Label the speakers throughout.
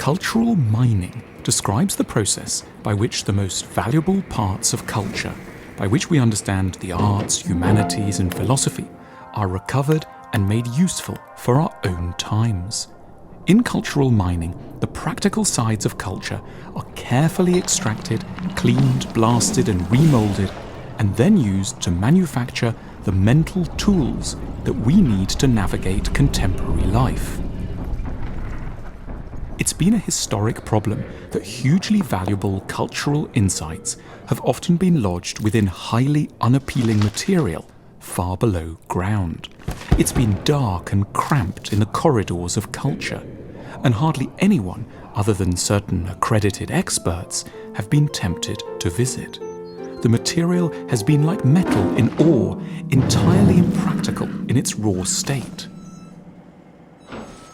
Speaker 1: Cultural mining describes the process by which the most valuable parts of culture, by which we understand the arts, humanities and philosophy, are recovered and made useful for our own times. In cultural mining, the practical sides of culture are carefully extracted, cleaned, blasted and remoulded, and then used to manufacture the mental tools that we need to navigate contemporary life. It's been a historic problem that hugely valuable cultural insights have often been lodged within highly unappealing material far below ground. It's been dark and cramped in the corridors of culture, and hardly anyone other than certain accredited experts have been tempted to visit. The material has been like metal in ore, entirely impractical in its raw state.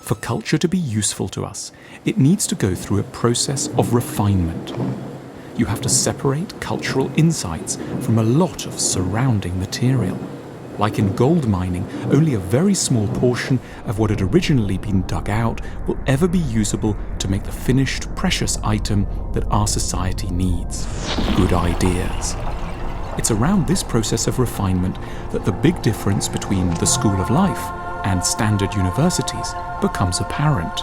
Speaker 1: For culture to be useful to us, it needs to go through a process of refinement. You have to separate cultural insights from a lot of surrounding material. Like in gold mining, only a very small portion of what had originally been dug out will ever be usable to make the finished precious item that our society needs: good ideas. It's around this process of refinement that the big difference between the School of Life and standard universities becomes apparent.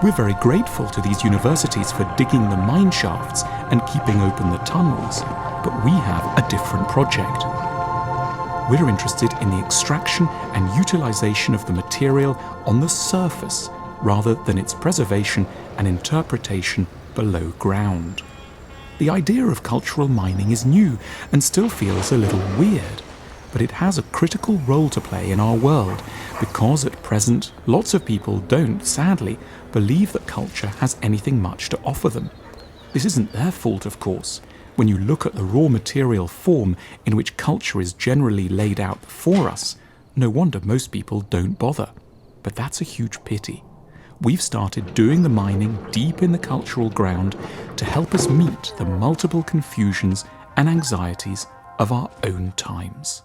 Speaker 1: We're very grateful to these universities for digging the mine shafts and keeping open the tunnels, but we have a different project. We're interested in the extraction and utilization of the material on the surface rather than its preservation and interpretation below ground. The idea of cultural mining is new and still feels a little weird, but it has a critical role to play in our world because at present lots of people don't, sadly, believe that culture has anything much to offer them. This isn't their fault, of course. When you look at the raw material form in which culture is generally laid out before us, no wonder most people don't bother. But that's a huge pity. We've started doing the mining deep in the cultural ground to help us meet the multiple confusions and anxieties of our own times.